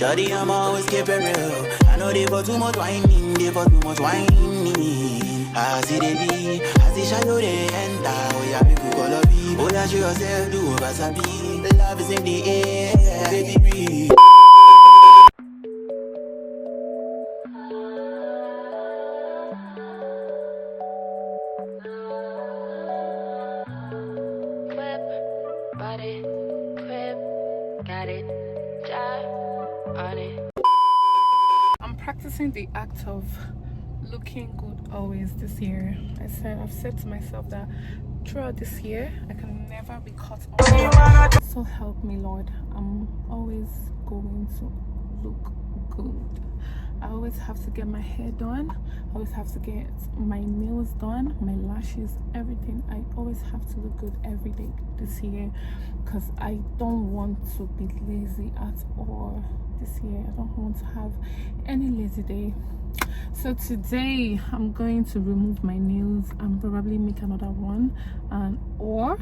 Shawty, I'm always keeping real. I know they for too much whining, they for too much whining. I see they be, I see shadow they enter. Oh yeah, people call up me. Oh yeah, show yourself, do over sabi. Love is in the air, baby breathe. I'm practicing the act of looking good always this year. I've said to myself that throughout this year I can never be caught on. So help me, Lord. I'm always going to look good. I always have to get my hair done. I always have to get my nails done, my lashes, everything. I always have to look good every day this year because I don't want to be lazy at all this year. I don't want to have any lazy day. So today I'm going to remove my nails and probably make another one, or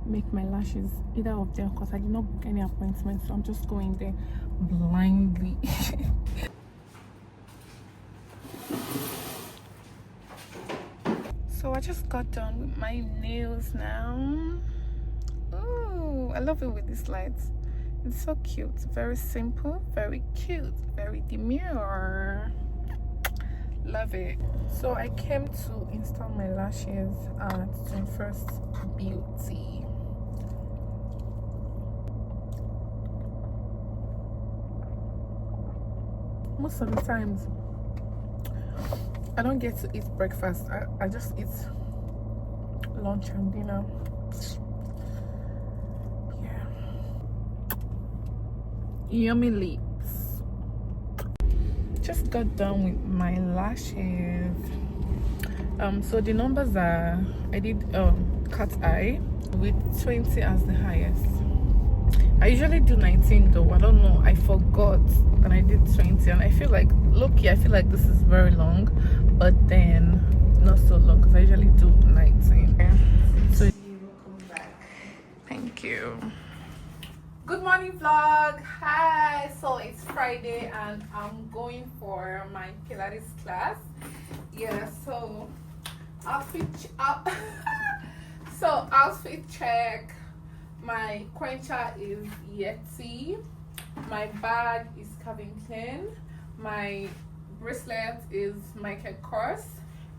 make my lashes, either of them, because I did not book any appointments, so I'm just going there blindly. So I just got done with my nails now. Oh, I love it with these lights. It's so cute, very simple, very cute, very demure. Love it. So I came to install my lashes at 21st Beauty. Most of the times I don't get to eat breakfast. I just eat lunch and dinner. Yeah. Yummy lips. Just got done with my lashes. So the numbers are, I did cat eye with 20 as the highest. I usually do 19 though. I don't know, I forgot, and I did 20, and I feel like, look, I feel like this is very long, but then not so long because I usually do 19. So welcome back. Thank you. Good morning vlog. Hi. So it's Friday and I'm going for my Pilates class. Yeah, so outfit so outfit check. My quencher is Yeti. My bag is Calvin Klein. My bracelet is Michael Kors,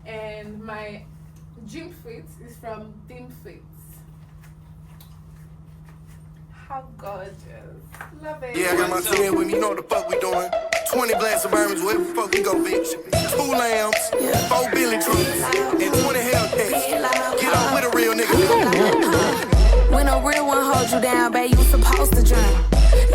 and my gym fit is from Dim Fits. How gorgeous. Love it. Yeah, I got my twin with me, you know what the fuck we doing. 20 glass of Burmans, wherever the fuck we go, bitch. 2 lambs, 4 Billy trucks, and 20 Hellcats. Get on with a real nigga. When a real one holds you down, babe, you supposed to drown.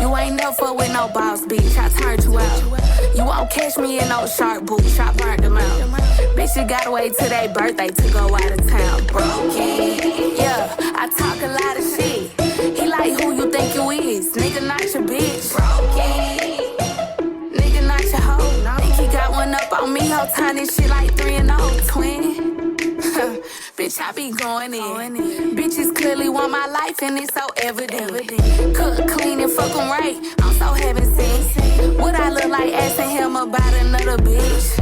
You ain't never fuck with no boss, bitch, I turned you out. You won't catch me in no shark boots, I burnt them out. Bitch, you gotta wait till their birthday to go out of town. Broken, yeah, I talk a lot of shit. He like who you think you is, nigga, not your bitch. Broken, nigga, not your hoe. Think he got one up on me, whole time this shit like 3-0, twin. Bitch, I be going in. Bitches clearly want my life and it's so evident. Cook, clean, and fuck 'em right. I'm so heaven sent. What I look like asking him about another bitch?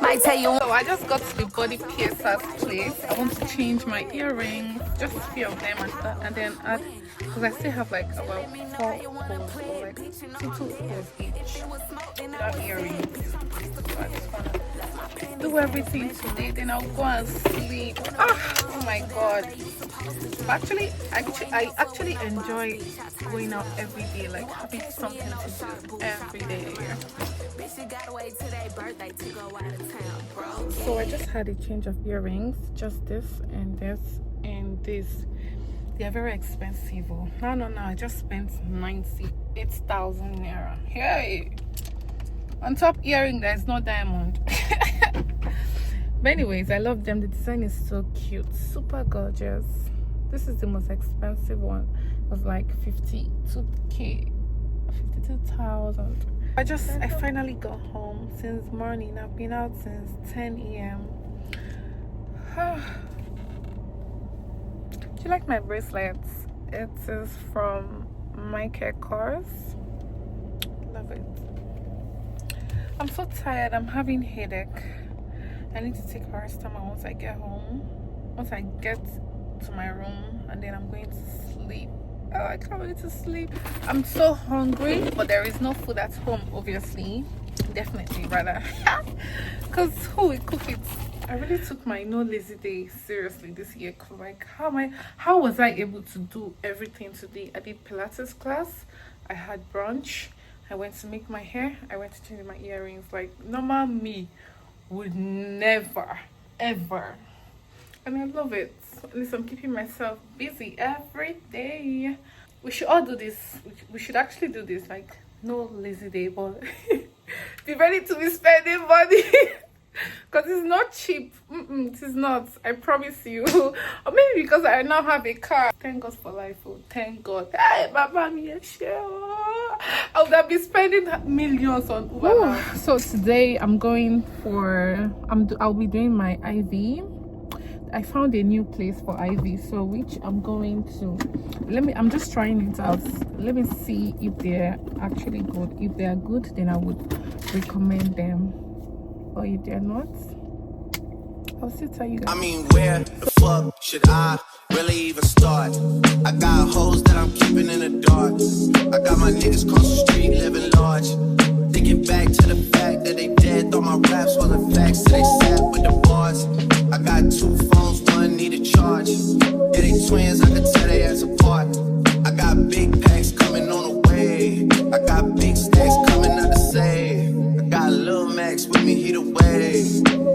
Might tell you. So I just got to the body piercer's place. I want to change my earrings, just a few of them, and then add, because I still have like about 4 holes, or like 2 holes each without earrings. So I just want to do everything today, then I'll go and sleep. Oh my god. I actually enjoy going out every day, like having something to do every day. So I just had a change of earrings, just this and this and this. They are very expensive. Oh. No, I just spent 98,000 naira. Hey, on top earring there's no diamond. But anyways, I love them. The design is so cute, super gorgeous. This is the most expensive one. It was like 52k, 52,000. I finally got home since morning. I've been out since 10 a.m. Do you like my bracelets? It is from Michael Kors. Love it. I'm so tired. I'm having headache. I need to take paracetamol once I get home. Once I get to my room, and then I'm going to sleep. Oh, I can't wait to sleep. I'm so hungry, but there is no food at home, obviously. Definitely, rather. Because who will cook it? I really took my no lazy day seriously this year. Cause like, how was I able to do everything today? I did Pilates class. I had brunch. I went to make my hair. I went to change my earrings. Like, normal me would never, ever. And I love it. At least I'm keeping myself busy every day. We should all do this. We should actually do this. Like, no lazy day, but be ready to be spending money. Because it's not cheap. It is not. I promise you. Or maybe because I now have a car. Thank God for life. Oh, thank God. Hey, Baba, me I would have been spending millions on Uber now. So today I'll be doing my IV. I found a new place for IV, so which I'm going to. I'm just trying it out. Let me see if they're actually good. If they are good, then I would recommend them. Or if they're not, I'll still tell you guys. I mean, where the fuck should I really even start? I got hoes that I'm keeping in the dark. I got my niggas across the street living large. Thinking back to the fact that they dead, thought my raps wasn't facts, so they sat with the bars. I got 2 phones, one need a charge. Yeah, they twins, I could tell they ass apart. I got big packs coming on the way. I got big stacks coming out to save. I got Lil Max with me, he the way.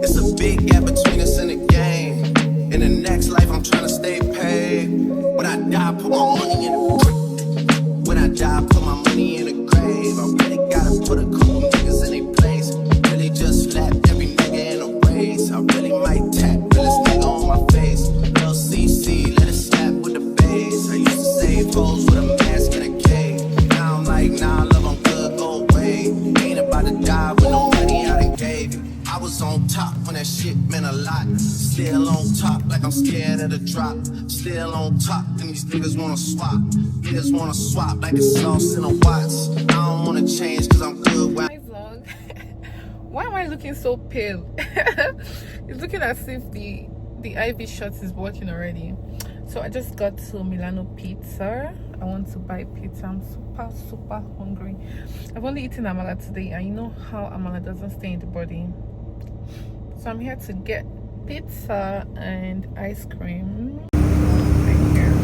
It's a big gap between us in the game. In the next life, I'm trying to stay paid. When I die, put my money in the grave. When I die, put my money in the grave. I really gotta put a couple niggas in their place. Really just slapped every nigga in a race. I really might tap realest nigga on my face. LCC, let it slap with the bass. I used to save hoes with a mask and a cave. Now I'm like, nah, love, I'm good, go away. Ain't about to die with no money I done gave you. I was on top when that shit meant a lot. Still on top like I'm scared of the drop. Still on top and these niggas wanna swap. Niggas wanna swap like it's sauce in a Watts. I don't wanna change cause I'm good. My vlog. Why am I looking so pale? It's looking as if the IV shot is working already. So I just got to Milano Pizza. I want to buy pizza. I'm super hungry. I've only eaten amala today, and you know how amala doesn't stay in the body. So I'm here to get pizza and ice cream. Right here.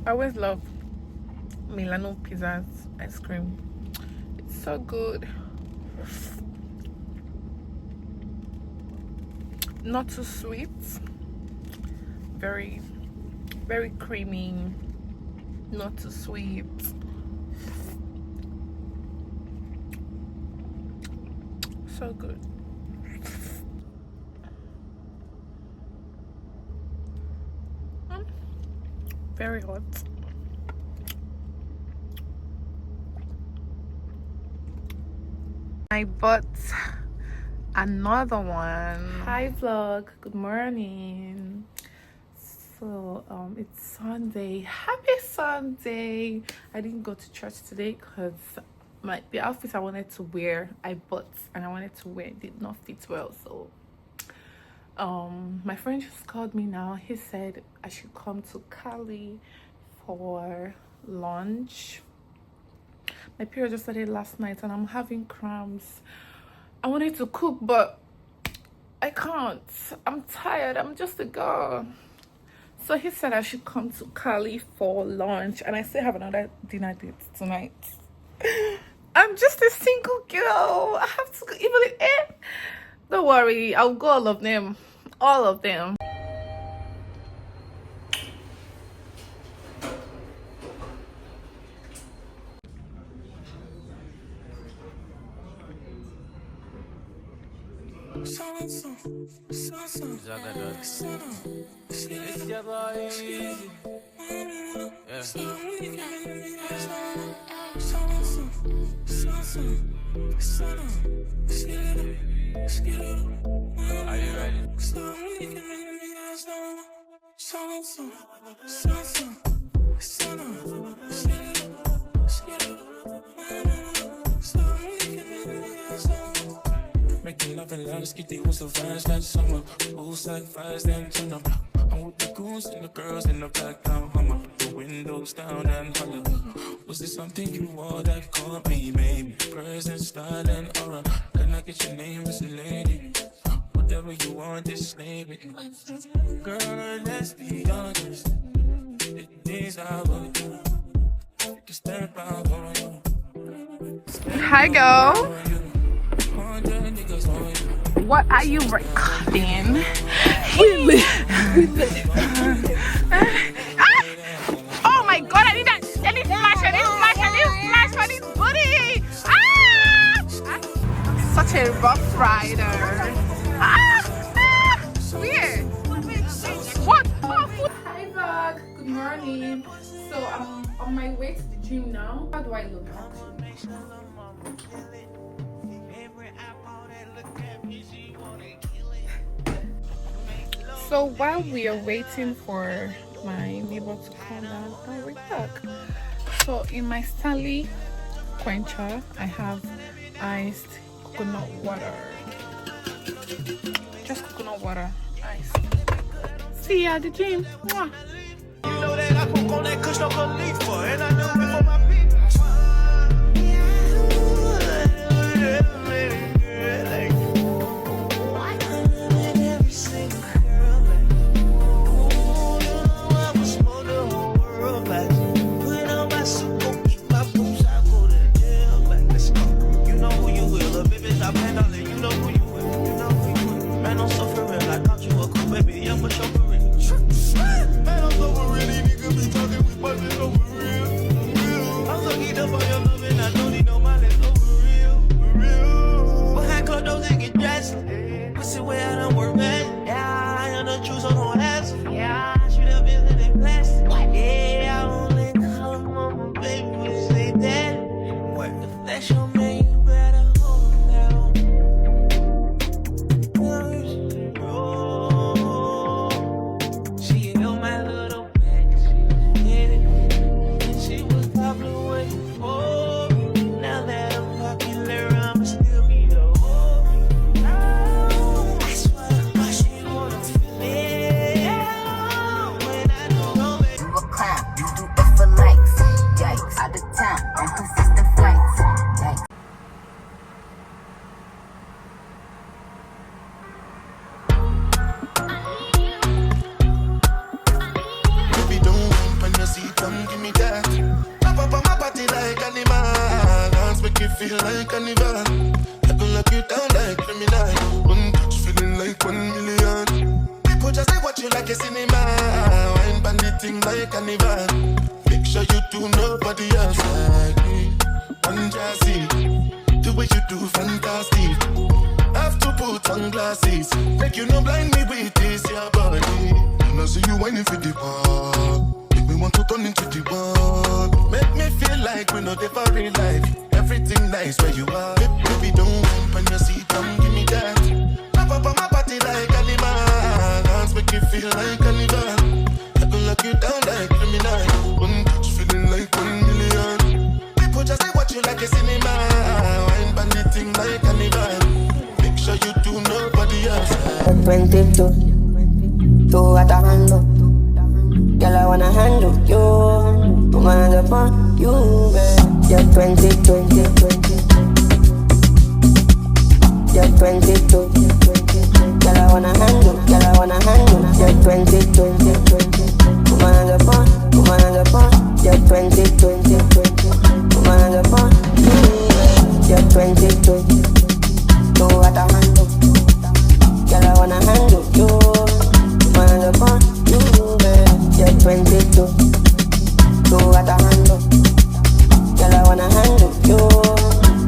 I always love Milano Pizza's ice cream. It's so good. Not too sweet. Very creamy. Not too sweet. So good. Very hot. I bought another one. Hi vlog, good morning. So it's Sunday. Happy Sunday. I didn't go to church today because the outfit I wanted to wear, I bought and I wanted to wear, it did not fit well. So my friend just called me now. He said I should come to Cali for lunch. My period just started last night and I'm having cramps. I wanted to cook, but I can't. I'm tired. I'm just a girl. So he said I should come to Cali for lunch, and I still have another dinner date tonight. I'm just a single girl. I have to go even don't worry, I'll go all of them. It's your boy Easy. Yeah. Are you ready? Making love and love, skip the whistle fast, that's summer. Who's like fast, then turn up. I'm with the goons and the girls in the back down, hummer. The windows down and holler. Was this something you wore that caught me, baby? Present, style, and aura. Can I get your name, Miss Lady? Whatever you want, just name it. Girl, let's be honest. It is our world. You can step out for you. Hi, girl. What are you recording? Oh my god, I need that. I need flash for this booty. Such a rough rider. Weird. What? Hi vlog, good morning. So I'm on my way to the gym now. How do I look? So while we are waiting for my neighbor to come down, I'll be back. So in my Stanley quencher, I have iced coconut water. Just coconut water, iced. See you at the gym. Mwah. You know that I cook on that kush, no Khalifa, and I do it for my people. Feel like carnival. I can lock you down like criminal. One touch feeling like 1 million. People just they watch you like a cinema. Wine bandit like carnival. Make sure you do nobody else like me. One jazzy, the way you do fantastic. Have to put on glasses. Make you no blind me with this your body. And I see you whining for the bar. Make me want to turn into the world. Make me feel like we know they for real life. Everything nice where you are. Baby, don't want when you see come give me that. Pop up on my body like animal. Dance make you feel like carnival. I can lock you down like criminal. One touch feeling like 1 million. People just they watch you like a cinema. Wine bandit thing like carnival. Make sure you do nobody else. 22, two at a handle. Girl, I wanna handle you. Put my hands upon you, babe. You're 20. You're 22. Girl, I wanna handle. You're 20. Put my hands upon. You're 20. Put my hands upon you, babe. You're 22. Two at a handle. Girl, I wanna handle you. Put my hands upon you, babe. You're 22. Two at a handle. Girl, I wanna handle you.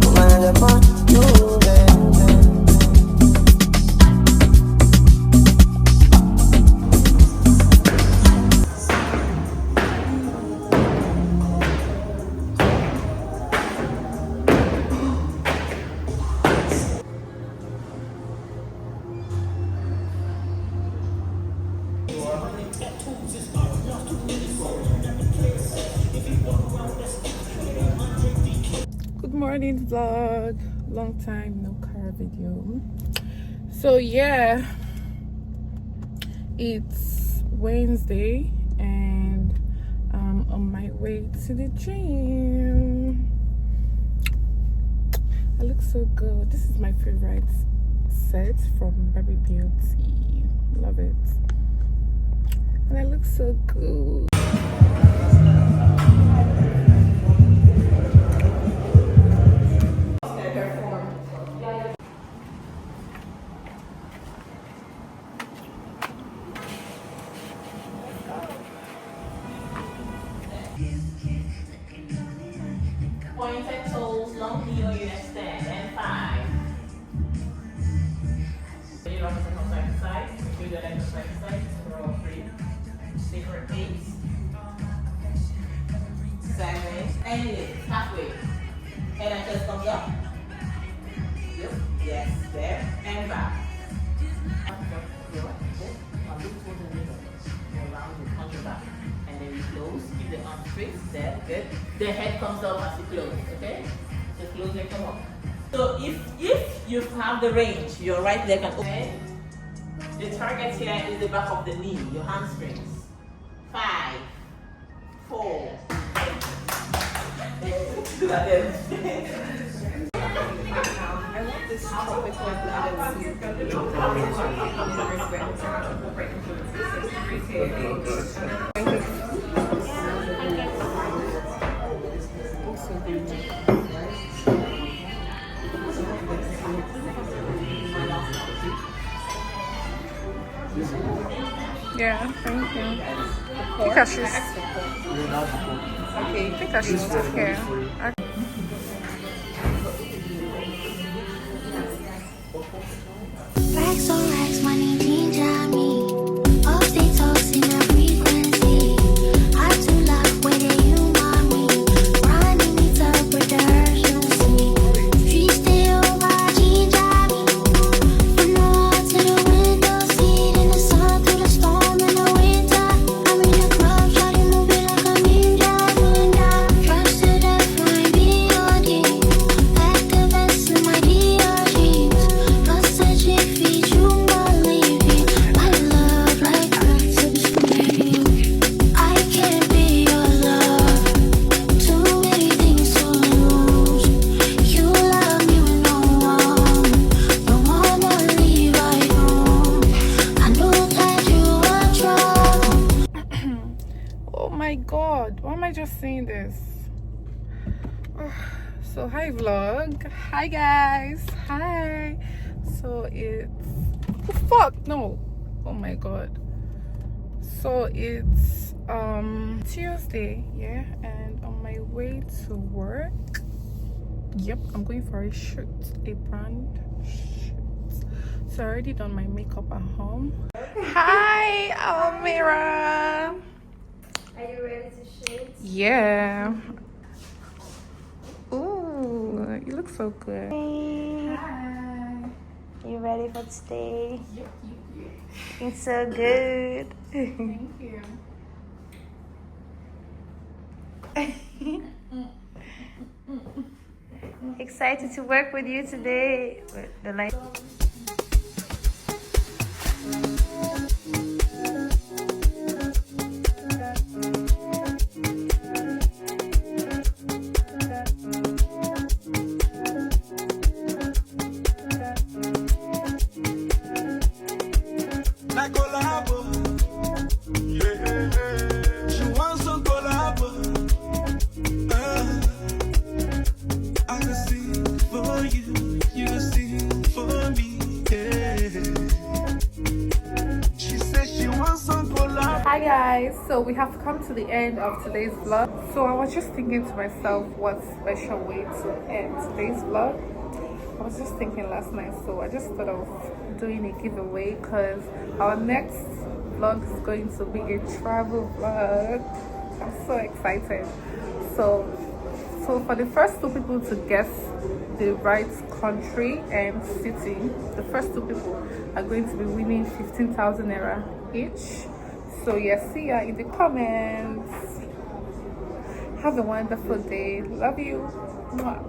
Put my hands upon you, baby. Good morning vlog. Long time no car video. So yeah, it's Wednesday and I'm on my way to the gym. I look so good. This is my favorite set from Baby Beauty. Love it. And I look so good. Pointed toes, long heel, you extend, and 5. You know, from side to side, do the leg side to side, roll 3, stay for 8, 7, and lift, halfway. Head and chest comes up. Yep, yes, there, and back. Around, you punch your back. And then you close, keep the arm straight, there, good. The head comes up as you close, okay? So close and come up. So if you have the range, your right leg can open. The target here is the back of the knee, your hamstrings. 5, 4. Do that then. I love this chocolate yeah, thank you. I think I should. Okay, I think I should take care. Racks on racks, money ninja me. All they talks in a frequency. Hard to love whether you want me. Running it up with the urgency. Streets stay over, ginger me. From the wall to the window seat, in the sun through the storm in the winter. I'm in the club, try to move it like a ninja. Rush to the front, BOD. Activists in my DRGs. Plus such a feat, you believe it. My love like crack to the screen. I can't be your love. Too many things to lose. You love me with no one. Don't wanna leave right home. I know that you are trouble. Oh my god, why am I just saying this? So hi vlog, hi guys, hi. So it's no, oh my god. So it's Tuesday, yeah, and on my way to work. Yep, I'm going for a shoot, a brand shoot. So I already done my makeup at home. Hi Almira. Are you ready to shoot? Yeah. Ooh, you look so good. Hi. You ready for today? Yep. It's so good. Thank you. Excited to work with you today. The light. Like collabo, yeah. She wants some collabo. I can sing for you, you can sing for me, yeah. She says she wants some collabo. Hi guys, so we have come to the end of today's vlog. So I was just thinking to myself what special way to end today's vlog. I was just thinking last night, so I just thought of doing a giveaway because our next vlog is going to be a travel vlog. I'm so excited. So for the first 2 people to guess the right country and city, the first 2 people are going to be winning 15,000 naira each. So yeah, see ya in the comments. Have a wonderful day. Love you. Mwah.